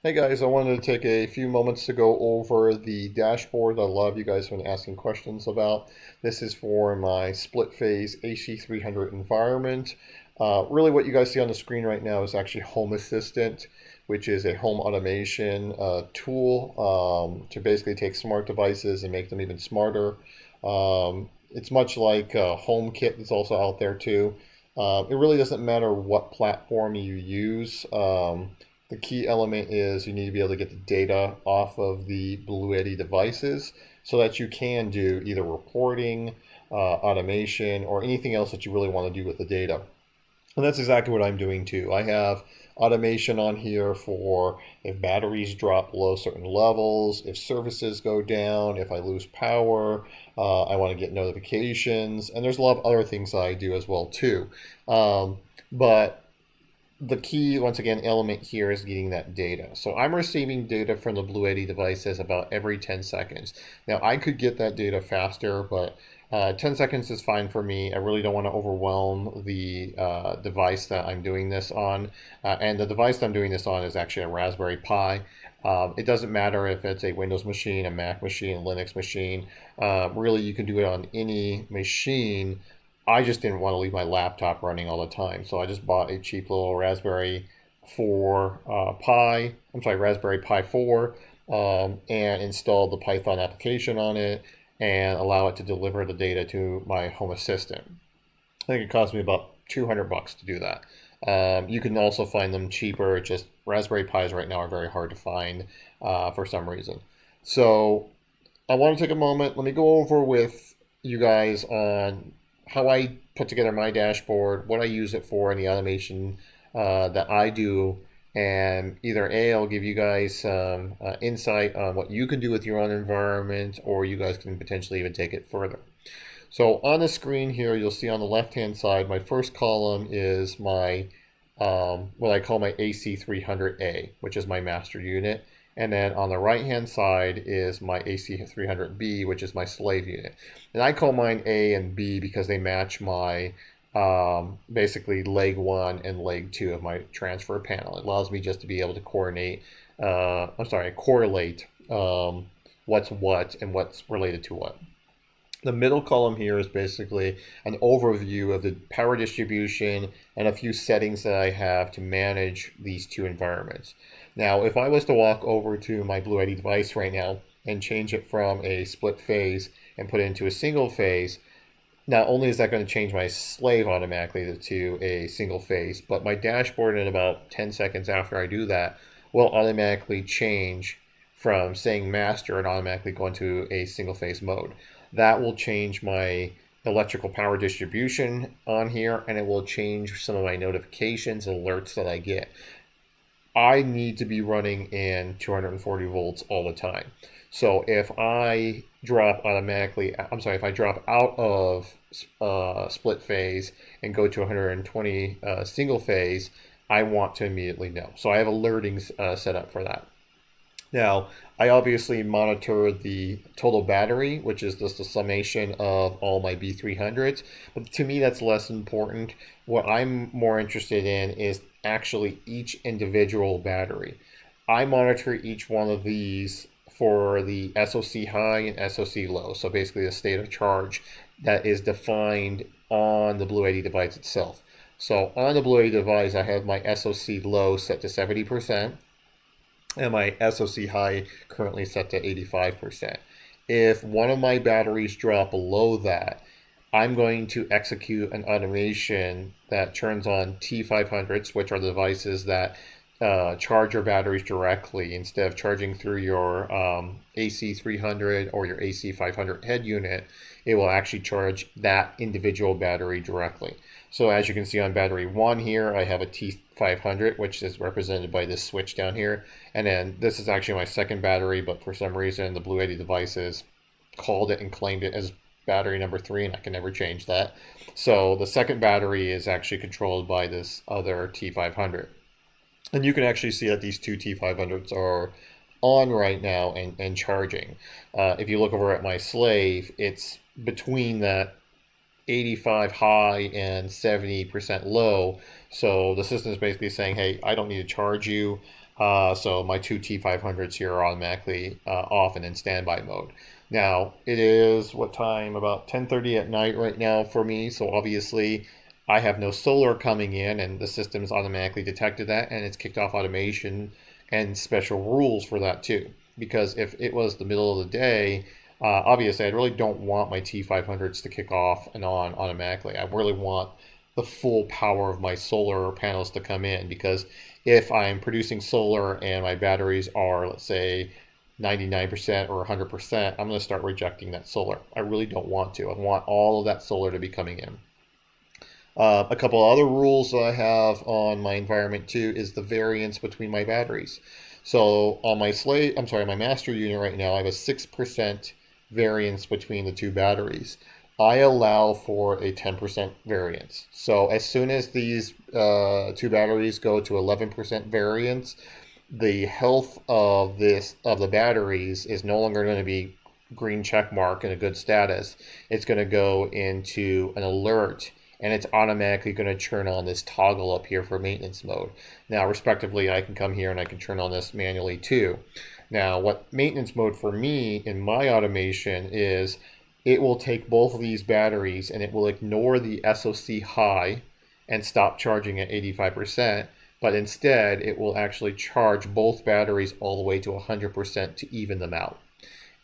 Hey guys, I wanted to take a few moments to go over the dashboard that a lot of you guys have been asking questions about. This is for my split phase AC300 environment. Really what you guys see on the screen right now is actually Home Assistant, which is a home automation tool to basically take smart devices and make them even smarter. It's much like HomeKit that's also out there too. It really doesn't matter what platform you use. The key element is you need to be able to get the data off of the Bluetti devices so that you can do either reporting, automation, or anything else that you really want to do with the data. And that's exactly what I'm doing too. I have automation on here for if batteries drop below certain levels, if services go down, if I lose power, I want to get notifications, and there's a lot of other things that I do as well too. But the key, once again, element here is getting that data. So I'm receiving data from the Bluetti devices about every 10 seconds. Now, I could get that data faster, but 10 seconds is fine for me. I really don't want to overwhelm the device that I'm doing this on. And the device that I'm doing this on is actually a Raspberry Pi. It doesn't matter if it's a Windows machine, a Mac machine, a Linux machine. Really, you can do it on any machine. I just didn't want to leave my laptop running all the time, so I just bought a cheap little Raspberry 4 Pi. I'm sorry, Raspberry Pi 4, and installed the Python application on it and allow it to deliver the data to my Home Assistant. I think it cost me about 200 bucks to do that. You can also find them cheaper. Just Raspberry Pis right now are very hard to find for some reason. So I want to take a moment. Let me go over with you guys on how I put together my dashboard, what I use it for, and the automation that I do. And either A, I'll give you guys some insight on what you can do with your own environment, or you guys can potentially even take it further. So on the screen here, you'll see on the left-hand side, my first column is my what I call my AC300A, which is my master unit. And then on the right-hand side is my AC300B, which is my slave unit. And I call mine A and B because they match my basically leg 1 and leg 2 of my transfer panel. It allows me just to be able to correlate what's what and what's related to what. The middle column here is basically an overview of the power distribution and a few settings that I have to manage these two environments. Now, if I was to walk over to my Bluetti device right now and change it from a split phase and put it into a single phase, not only is that going to change my slave automatically to a single phase, but my dashboard in about 10 seconds after I do that will automatically change from saying master and automatically go into a single phase mode. That will change my electrical power distribution on here, and it will change some of my notifications and alerts that I get. I need to be running in 240 volts all the time. So if I drop if I drop out of split phase and go to 120 single phase, I want to immediately know. So I have alertings set up for that. Now, I obviously monitor the total battery, which is just the summation of all my B300s. But to me, that's less important. What I'm more interested in is actually each individual battery. I monitor each one of these for the SOC high and SOC low. So basically the state of charge that is defined on the Bluetti device itself. So on the Bluetti device, I have my SOC low set to 70%. And my SOC high currently set to 85%. If one of my batteries drop below that, I'm going to execute an automation that turns on T500s, which are the devices that charge your batteries directly instead of charging through your AC300 or your AC500 head unit. It will actually charge that individual battery directly. So as you can see on battery 1 here, I have a T500, which is represented by this switch down here. And then this is actually my second battery, but for some reason the Bluetti devices called it and claimed it as battery number 3, and I can never change that. So the second battery is actually controlled by this other T500. And you can actually see that these two T500s are on right now and charging. If you look over at my slave, it's between that 85 high and 70% low. So the system is basically saying, hey, I don't need to charge you. So my two T500s here are automatically off and in standby mode. Now, it is, what time? About 10:30 at night right now for me. So obviously I have no solar coming in, and the system's automatically detected that, and it's kicked off automation and special rules for that too. Because if it was the middle of the day, obviously I really don't want my T500s to kick off and on automatically. I really want the full power of my solar panels to come in, because if I'm producing solar and my batteries are, let's say, 99% or 100%, I'm going to start rejecting that solar. I really don't want to. I want all of that solar to be coming in. A couple other rules that I have on my environment too is the variance between my batteries. So on my my master unit right now, I have a 6% variance between the two batteries. I allow for a 10% variance. So as soon as these two batteries go to 11% variance, the health of the batteries is no longer going to be green check mark in a good status. It's going to go into an alert, and it's automatically going to turn on this toggle up here for maintenance mode. Now, respectively, I can come here and I can turn on this manually too. Now, what maintenance mode for me in my automation is, it will take both of these batteries and it will ignore the SOC high and stop charging at 85%, but instead it will actually charge both batteries all the way to 100% to even them out.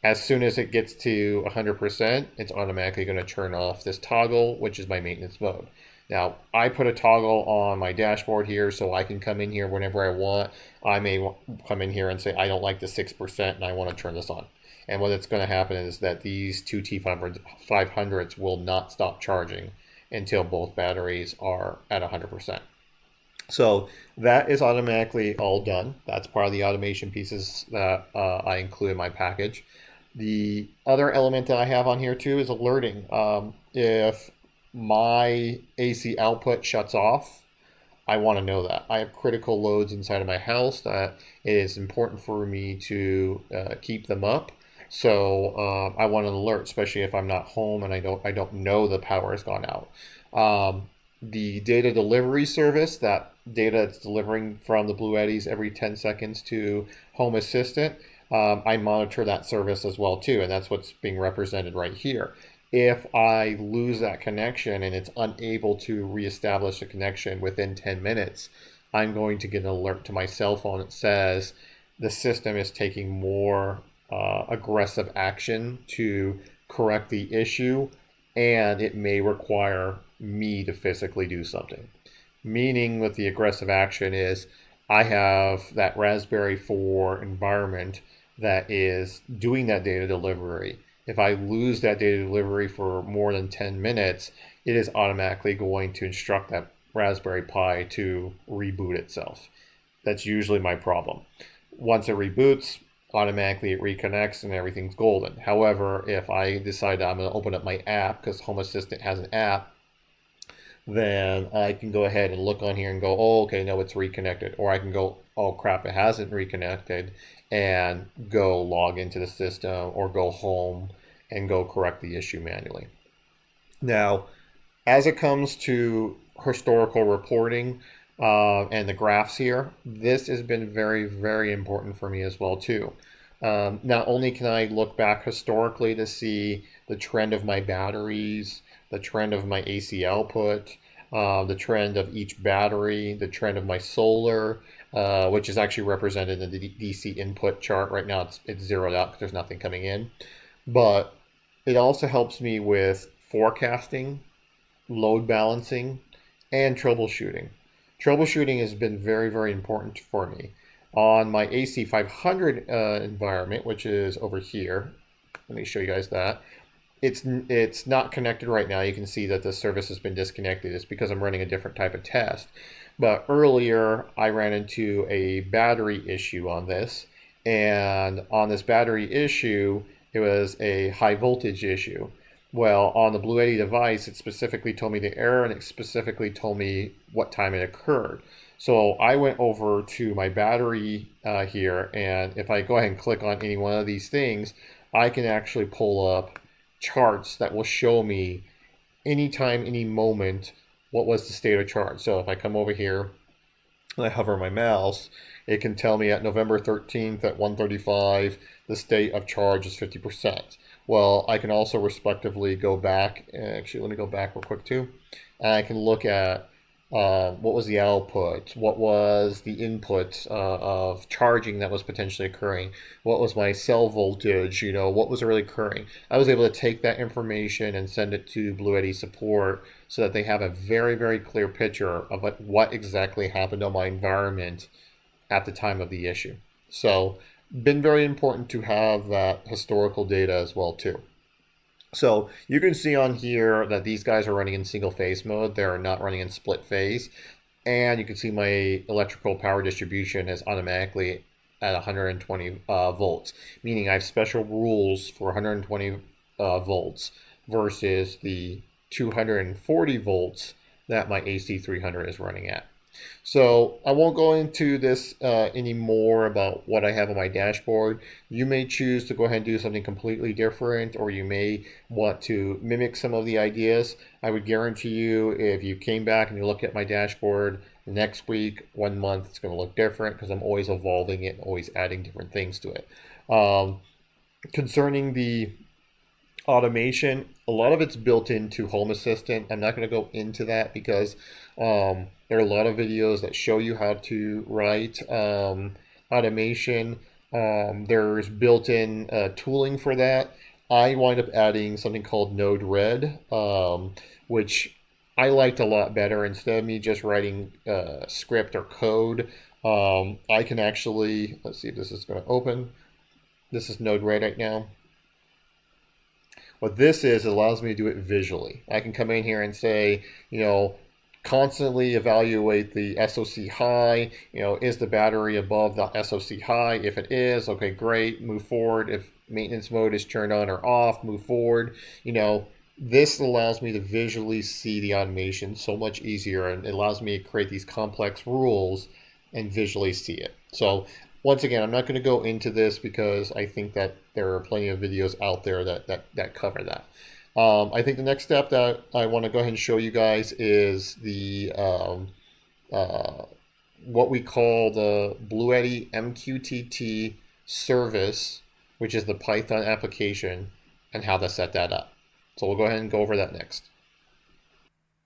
As soon as it gets to 100%, it's automatically going to turn off this toggle, which is my maintenance mode. Now, I put a toggle on my dashboard here so I can come in here whenever I want. I may come in here and say, I don't like the 6% and I want to turn this on. And what's going to happen is that these two T500s will not stop charging until both batteries are at 100%. So that is automatically all done. That's part of the automation pieces that I include in my package. The other element that I have on here too is alerting. If my AC output shuts off, I want to know that. I have critical loads inside of my house that it is important for me to keep them up. So I want an alert, especially if I'm not home and I don't know the power has gone out. The data delivery service, that data it's delivering from the Bluettis every 10 seconds to Home Assistant, I monitor that service as well too, and that's what's being represented right here. If I lose that connection and it's unable to reestablish a connection within 10 minutes, I'm going to get an alert to my cell phone that says the system is taking more aggressive action to correct the issue, and it may require me to physically do something. Meaning with the aggressive action is, I have that Raspberry 4 environment that is doing that data delivery. If I lose that data delivery for more than 10 minutes, it is automatically going to instruct that Raspberry Pi to reboot itself. That's usually my problem. Once it reboots, automatically it reconnects and everything's golden. However, if I decide I'm going to open up my app, because Home Assistant has an app, then I can go ahead and look on here and go, oh, okay, no, it's reconnected. Or I can go, oh crap, it hasn't reconnected, and go log into the system or go home and go correct the issue manually. Now, as it comes to historical reporting and the graphs here, this has been very, very important for me as well too. Not only can I look back historically to see the trend of my batteries, the trend of my AC output, the trend of each battery, the trend of my solar, which is actually represented in the DC input chart. Right now it's zeroed out because there's nothing coming in. But it also helps me with forecasting, load balancing, and troubleshooting. Troubleshooting has been very, very important for me. On my AC500 environment, which is over here, let me show you guys that. It's not connected right now. You can see that the service has been disconnected. It's because I'm running a different type of test. But earlier, I ran into a battery issue on this. And on this battery issue, it was a high voltage issue. Well, on the Bluetti device, it specifically told me the error, and it specifically told me what time it occurred. So I went over to my battery here, and if I go ahead and click on any one of these things, I can actually pull up charts that will show me anytime, any moment, what was the state of charge. So if I come over here and I hover my mouse, it can tell me at November 13th at 1:35 the state of charge is 50%. Well, I can also respectively go back. Actually, let me go back real quick too. And I can look at what was the output, what was the input of charging that was potentially occurring, what was my cell voltage, what was really occurring. I was able to take that information and send it to Bluetti support so that they have a very, very clear picture of what exactly happened on my environment at the time of the issue. So, been very important to have that historical data as well too. So you can see on here that these guys are running in single phase mode. They're not running in split phase. And you can see my electrical power distribution is automatically at 120 volts, meaning I have special rules for 120 volts versus the 240 volts that my AC300 is running at. So I won't go into this anymore about what I have on my dashboard. You may choose to go ahead and do something completely different, or you may want to mimic some of the ideas. I would guarantee you, if you came back and you look at my dashboard next week, 1 month, it's going to look different because I'm always evolving it and always adding different things to it. Concerning the automation, a lot of it's built into Home Assistant. I'm not going to go into that because there are a lot of videos that show you how to write automation. There's built-in tooling for that. I wind up adding something called Node-RED, which I liked a lot better. Instead of me just writing script or code, I can actually, let's see if this is going to open. This is Node-RED right now. What this is, it allows me to do it visually. I can come in here and say, constantly evaluate the SOC high. Is the battery above the SOC high? If it is, okay, great, move forward. If maintenance mode is turned on or off, move forward. This allows me to visually see the automation so much easier, and it allows me to create these complex rules and visually see it. So once again, I'm not going to go into this because I think that there are plenty of videos out there that cover that. I think the next step that I want to go ahead and show you guys is the what we call the Bluetti-MQTT Service, which is the Python application, and how to set that up. So we'll go ahead and go over that next.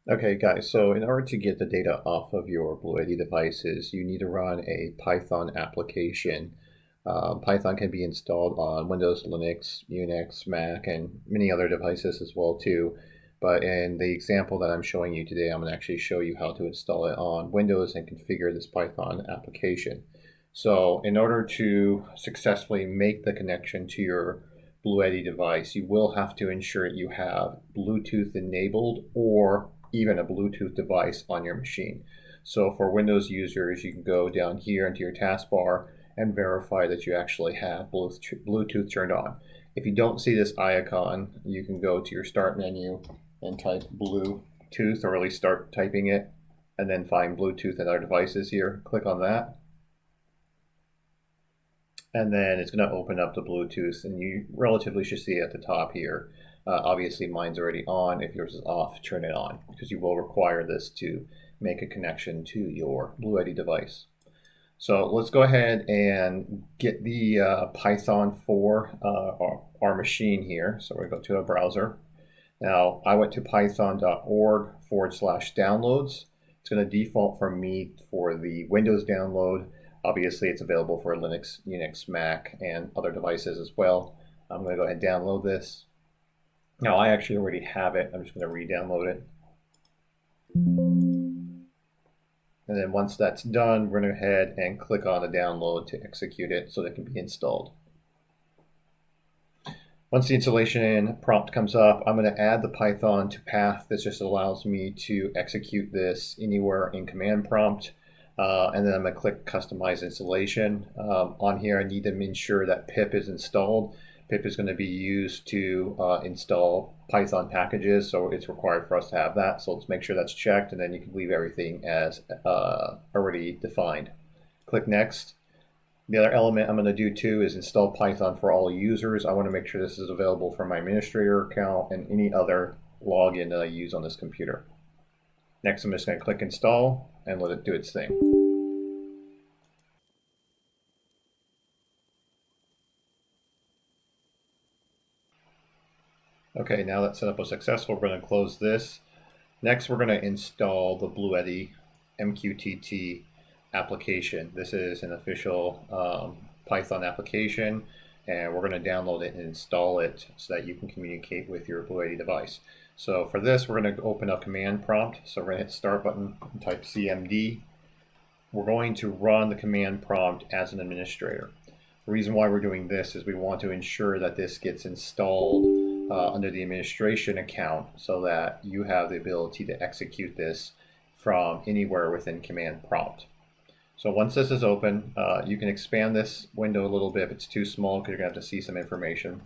Okay, guys, so in order to get the data off of your Bluetti devices, you need to run a Python application. Python can be installed on Windows, Linux, Unix, Mac, and many other devices as well too. But in the example that I'm showing you today, I'm going to actually show you how to install it on Windows and configure this Python application. So in order to successfully make the connection to your Bluetti device, you will have to ensure you have Bluetooth enabled or even a Bluetooth device on your machine. So for Windows users, you can go down here into your taskbar and verify that you actually have Bluetooth turned on. If you don't see this icon, you can go to your start menu and type Bluetooth, or at least start typing it, and then find Bluetooth and other devices here. Click on that. And then it's going to open up the Bluetooth, and you relatively should see it at the top here. Obviously mine's already on. If yours is off, turn it on, because you will require this to make a connection to your Bluetti device. So let's go ahead and get the Python for our machine here. So we go to a browser. Now I went to python.org/downloads. It's going to default for me for the Windows download. Obviously it's available for Linux, Unix, Mac, and other devices as well. I'm going to go ahead and download this. Now I actually already have it. I'm just going to re-download it. And then once that's done, we're going to go ahead and click on the download to execute it so that it can be installed. Once the installation prompt comes up, I'm going to add the Python to path. This just allows me to execute this anywhere in command prompt. And then I'm going to click Customize Installation. On here, I need to ensure that pip is installed. Pip is going to be used to install Python packages, so it's required for us to have that. So let's make sure that's checked, and then you can leave everything as already defined. Click Next. The other element I'm going to do too is install Python for all users. I want to make sure this is available for my administrator account and any other login that I use on this computer. Next, I'm just going to click Install and let it do its thing. Okay, now that setup was successful, we're going to close this. Next, we're going to install the Bluetti-MQTT application. This is an official Python application, and we're going to download it and install it so that you can communicate with your Bluetti device. So for this, we're going to open up command prompt. So we're going to hit start button and type CMD. We're going to run the command prompt as an administrator. The reason why we're doing this is we want to ensure that this gets installed under the administration account so that you have the ability to execute this from anywhere within command prompt. So once this is open, you can expand this window a little bit if it's too small because you're going to have to see some information.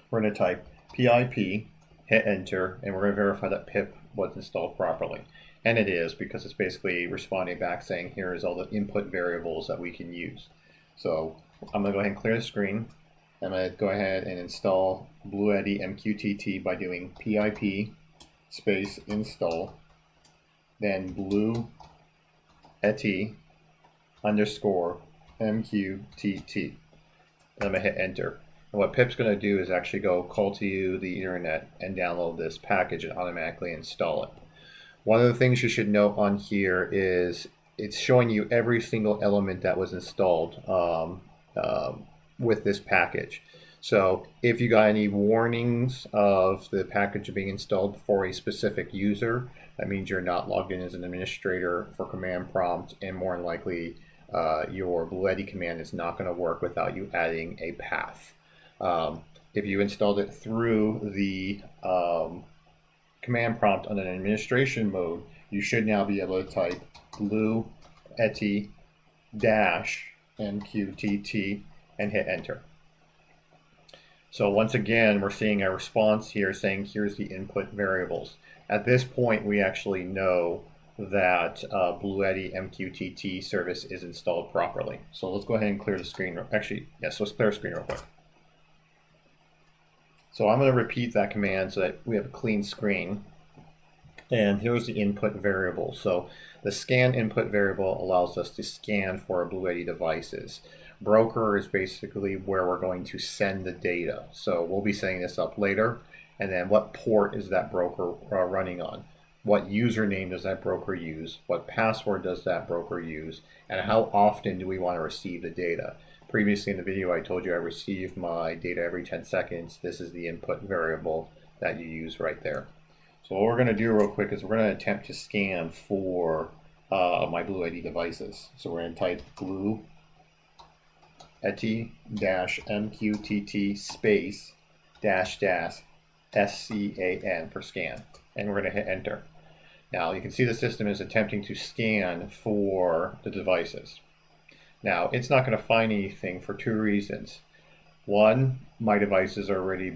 We're going to type PIP, hit enter, and we're going to verify that pip was installed properly. And it is, because it's basically responding back saying here is all the input variables that we can use. So I'm going to go ahead and clear the screen. I'm going to go ahead and install Bluetti-MQTT by doing PIP space install, then Bluetti underscore MQTT. And I'm going to hit enter. And what pip's going to do is actually go call to you the internet and download this package and automatically install it. One of the things you should note on here is it's showing you every single element that was installed with this package. So if you got any warnings of the package being installed for a specific user, that means you're not logged in as an administrator for command prompt, and more than likely your Bluetti command is not going to work without you adding a path. If you installed it through the command prompt on an administration mode, you should now be able to type Bluetti-MQTT and hit enter. So once again, we're seeing a response here saying here's the input variables. At this point, we actually know that Bluetti-MQTT service is installed properly. So let's go ahead and clear the screen. Actually, yes, let's clear the screen real quick. So I'm going to repeat that command so that we have a clean screen. And here's the input variable. So the scan input variable allows us to scan for our Bluetti devices. Broker is basically where we're going to send the data. So we'll be setting this up later. And then what port is that broker running on? What username does that broker use? What password does that broker use? And how often do we want to receive the data? Previously in the video, I told you I receive my data every 10 seconds. This is the input variable that you use right there. So what we're going to do real quick is we're going to attempt to scan for my Bluetti devices. So we're going to type Bluetti-MQTT space --SCAN for scan. And we're going to hit enter. Now you can see the system is attempting to scan for the devices. Now it's not going to find anything for two reasons. One, my devices are already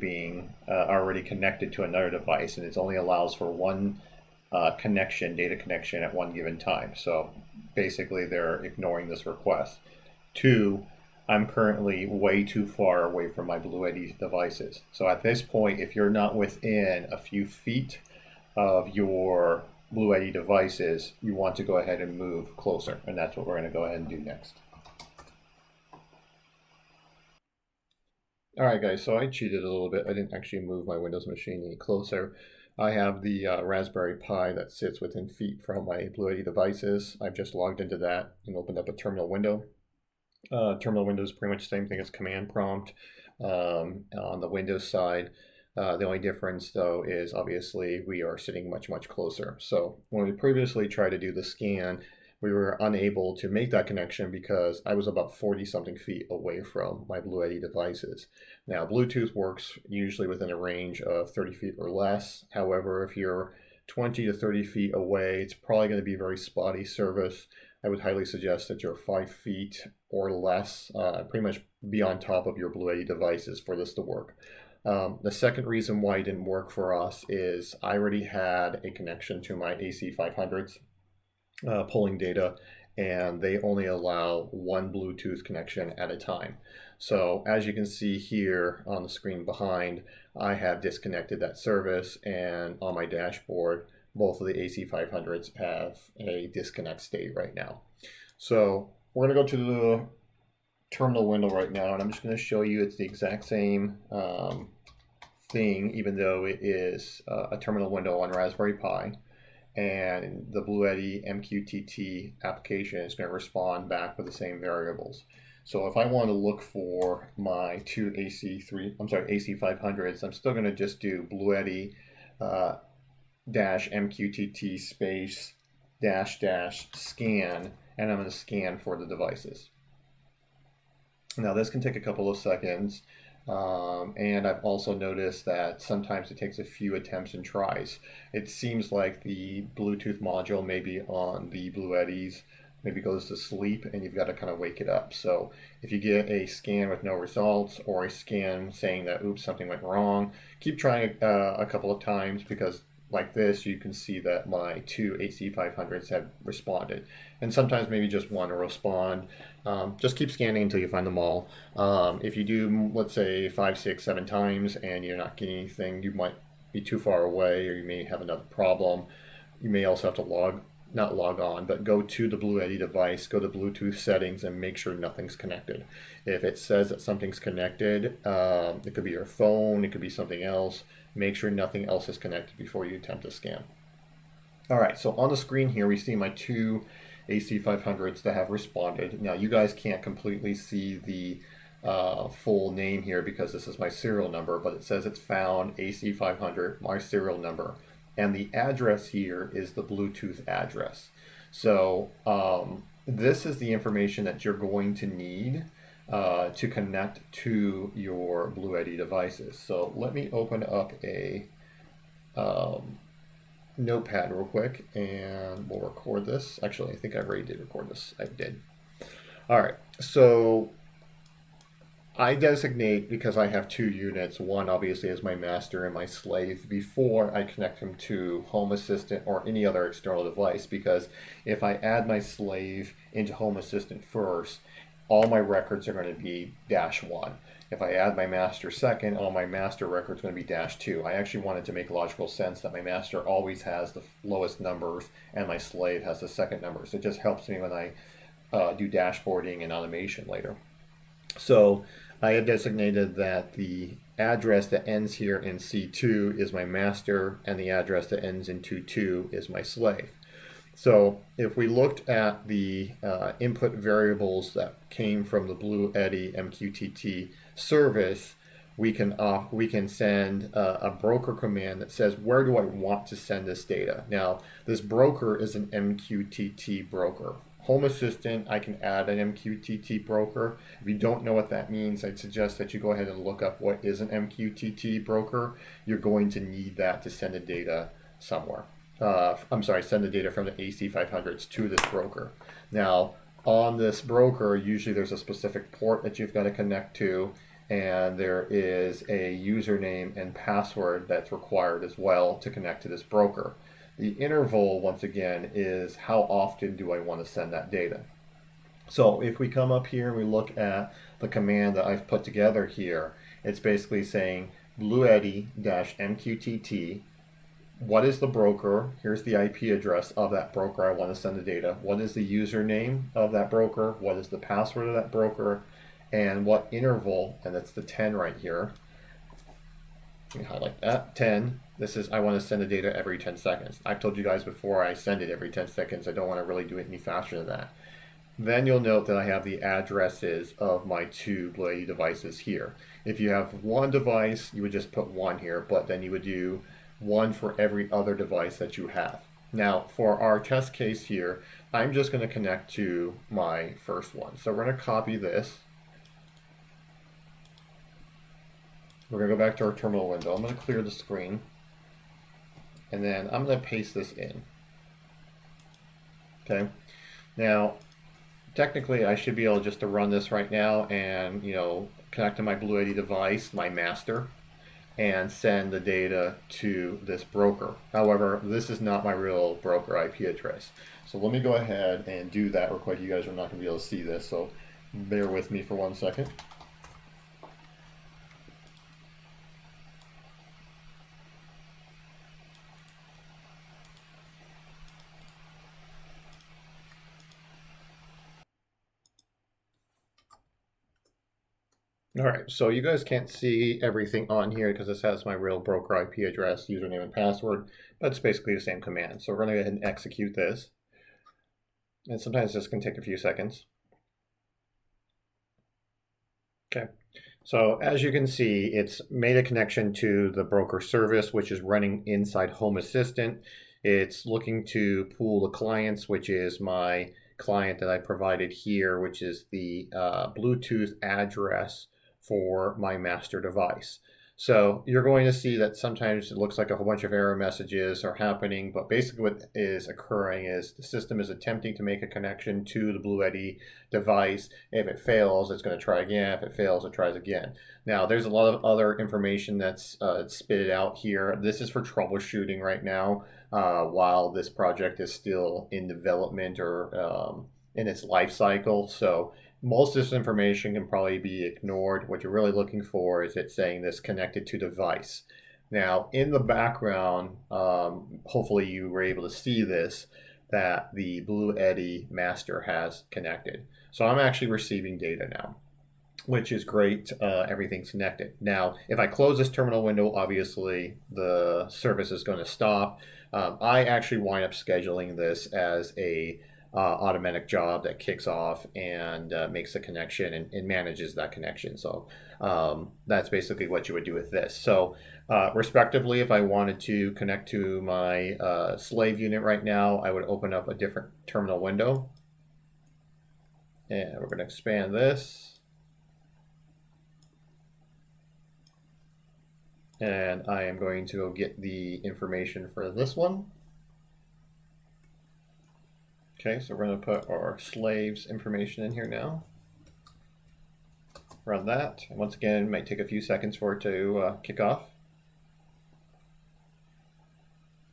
connected to another device, and it only allows for one data connection at one given time. So basically they're ignoring this request. Two, I'm currently way too far away from my Bluetti devices. So at this point, if you're not within a few feet of your Bluetti devices, you want to go ahead and move closer, and that's what we're going to go ahead and do next. All right, guys, so I cheated a little bit. I didn't actually move my Windows machine any closer. I have the Raspberry Pi that sits within feet from my Bluetti devices. I've just logged into that and opened up a terminal window. Terminal window is pretty much the same thing as command prompt on the Windows side. The only difference, though, is obviously we are sitting much, much closer. So when we previously tried to do the scan, we were unable to make that connection because I was about 40-something feet away from my Bluetti devices. Now, Bluetooth works usually within a range of 30 feet or less. However, if you're 20 to 30 feet away, it's probably going to be very spotty service. I would highly suggest that you're 5 feet or less, pretty much be on top of your Bluetti devices for this to work. The second reason why it didn't work for us is I already had a connection to my AC500s pulling data, and they only allow one Bluetooth connection at a time. So as you can see here on the screen behind, I have disconnected that service, and on my dashboard, both of the AC500s have a disconnect state right now. So we're going to go to the terminal window right now, and I'm just going to show you it's the exact same thing, even though it is a terminal window on Raspberry Pi. And the Bluetti-MQTT application is going to respond back with the same variables. So if I want to look for my two AC500s, I'm still going to just do Bluetti dash MQTT space dash dash scan, and I'm going to scan for the devices. Now this can take a couple of seconds, and I've also noticed that sometimes it takes a few attempts and tries. It seems like the Bluetooth module maybe on the Bluettis maybe goes to sleep, and you've got to kind of wake it up. So if you get a scan with no results, or a scan saying that oops, something went wrong, keep trying a couple of times, because like this, you can see that my two AC500s have responded. And sometimes maybe just one will respond. Just keep scanning until you find them all. If you do, let's say 5, 6, 7 times and you're not getting anything, you might be too far away, or you may have another problem. You may also have to not log on, but go to the Bluetti device, go to Bluetooth settings, and make sure nothing's connected. If it says that something's connected, it could be your phone, it could be something else. Make sure nothing else is connected before you attempt to scan. All right, so on the screen here, we see my two AC500s that have responded. Now, you guys can't completely see the full name here because this is my serial number, but it says it's found AC500, my serial number. And the address here is the Bluetooth address. So this is the information that you're going to need to connect to your Bluetti devices. So let me open up a notepad real quick, and we'll record this. Actually, I think I already did record this. I did. All right, so I designate, because I have two units, one obviously is my master and my slave, before I connect them to Home Assistant or any other external device, because if I add my slave into Home Assistant first, all my records are going to be -1. If I add my master second, all my master records are going to be -2. I actually wanted to make logical sense that my master always has the lowest numbers and my slave has the second numbers. It just helps me when I do dashboarding and automation later. So I have designated that the address that ends here in C2 is my master, and the address that ends in 22 is my slave. So if we looked at the input variables that came from the Bluetti-MQTT service, we can send a broker command that says, where do I want to send this data? Now, this broker is an MQTT broker. Home Assistant, I can add an MQTT broker. If you don't know what that means, I'd suggest that you go ahead and look up what is an MQTT broker. You're going to need that to send the data somewhere. Send the data from the AC500s to this broker. Now, on this broker, usually there's a specific port that you've got to connect to, and there is a username and password that's required as well to connect to this broker. The interval, once again, is how often do I want to send that data. So if we come up here and we look at the command that I've put together here, it's basically saying Bluetti-MQTT. What is the broker? Here's the IP address of that broker I want to send the data. What is the username of that broker? What is the password of that broker? And what interval, and that's the 10 right here. Let me highlight that, 10. This is, I want to send the data every 10 seconds. I've told you guys before, I send it every 10 seconds. I don't want to really do it any faster than that. Then you'll note that I have the addresses of my two Bluetti devices here. If you have one device, you would just put 1 here, but then you would do 1 for every other device that you have. Now, for our test case here, I'm just going to connect to my first one. So we're going to copy this. We're going to go back to our terminal window. I'm going to clear the screen. And then I'm going to paste this in. Okay. Now, technically, I should be able just to run this right now and, connect to my Bluetti device, my master, and send the data to this broker. However, this is not my real broker IP address. So let me go ahead and do that real quick. You guys are not going to be able to see this, so bear with me for 1 second. All right, so you guys can't see everything on here because this has my real broker IP address, username, and password, but it's basically the same command. So we're going to go ahead and execute this. And sometimes this can take a few seconds. Okay, so as you can see, it's made a connection to the broker service, which is running inside Home Assistant. It's looking to pool the clients, which is my client that I provided here, which is the Bluetooth address for my master device. So you're going to see that sometimes it looks like a whole bunch of error messages are happening, but basically what is occurring is the system is attempting to make a connection to the Bluetti device. If it fails, it's going to try again. If it fails, it tries again. Now, there's a lot of other information that's spitted out here. This is for troubleshooting right now, while this project is still in development or in its life cycle. So most of this information can probably be ignored. What you're really looking for is it saying this connected to device. Now, in the background, hopefully you were able to see this, that the Bluetti master has connected. So I'm actually receiving data now, which is great. Everything's connected. Now, if I close this terminal window, obviously the service is going to stop. I actually wind up scheduling this as a automatic job that kicks off and makes a connection and manages that connection. So that's basically what you would do with this. So respectively, if I wanted to connect to my slave unit right now, I would open up a different terminal window. And we're going to expand this. And I am going to go get the information for this one. Okay, so we're going to put our slaves information in here now. Run that. And once again, it might take a few seconds for it to kick off.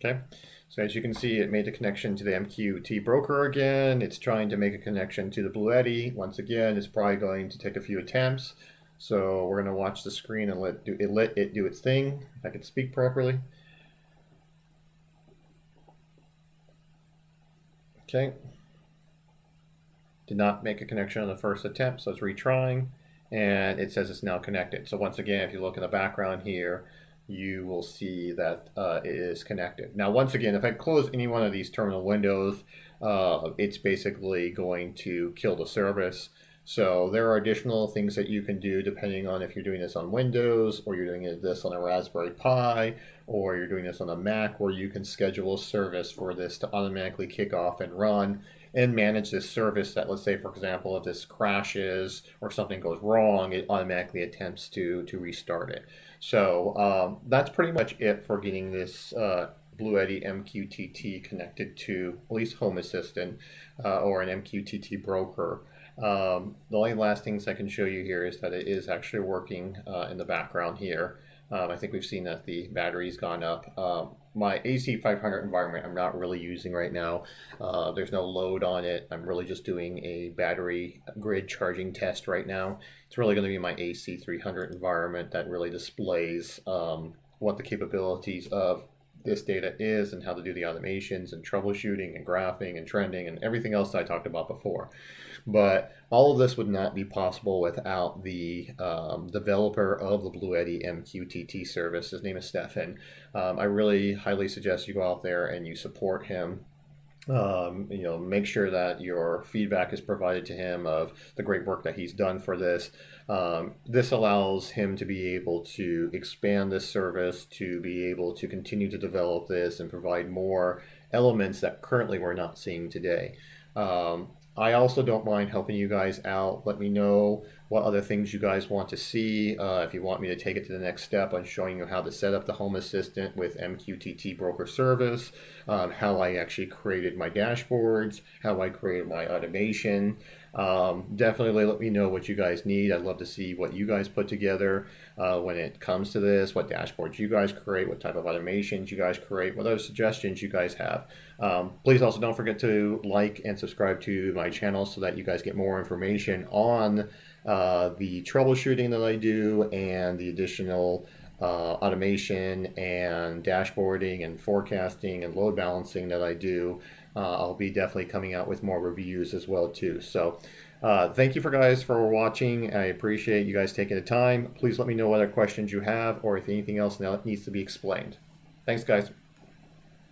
Okay, so as you can see, it made the connection to the MQTT broker again. It's trying to make a connection to the Bluetti. Once again, it's probably going to take a few attempts. So we're going to watch the screen and let it do its thing, if I can speak properly. Okay. Did not make a connection on the first attempt, so it's retrying, and it says it's now connected. So once again, if you look in the background here, you will see that it is connected. Now, once again, if I close any one of these terminal windows, it's basically going to kill the service. So there are additional things that you can do depending on if you're doing this on Windows, or you're doing this on a Raspberry Pi, or you're doing this on a Mac, where you can schedule a service for this to automatically kick off and run and manage this service that, let's say, for example, if this crashes or something goes wrong, it automatically attempts to restart it. So that's pretty much it for getting this Bluetti-MQTT connected to at least Home Assistant or an MQTT broker. The only last things I can show you here is that it is actually working in the background here. I think we've seen that the battery's gone up. My AC500 environment I'm not really using right now. There's no load on it. I'm really just doing a battery grid charging test right now. It's really going to be my AC300 environment that really displays what the capabilities of this data is and how to do the automations and troubleshooting and graphing and trending and everything else that I talked about before. But all of this would not be possible without the developer of the Bluetti-MQTT service. His name is Stefan. I really highly suggest you go out there and you support him. Make sure that your feedback is provided to him of the great work that he's done for this. This allows him to be able to expand this service, to be able to continue to develop this and provide more elements that currently we're not seeing today. I also don't mind helping you guys out. Let me know what other things you guys want to see. If you want me to take it to the next step on showing you how to set up the Home Assistant with MQTT Broker Service, how I actually created my dashboards, how I created my automation. Definitely let me know what you guys need. I'd love to see what you guys put together when it comes to this, what dashboards you guys create, what type of automations you guys create, what other suggestions you guys have. Please also don't forget to like and subscribe to my channel so that you guys get more information on the troubleshooting that I do and the additional automation and dashboarding and forecasting and load balancing that I do. I'll be definitely coming out with more reviews as well too. So thank you guys for watching. I appreciate you guys taking the time. Please let me know what other questions you have or if anything else now needs to be explained. Thanks, guys.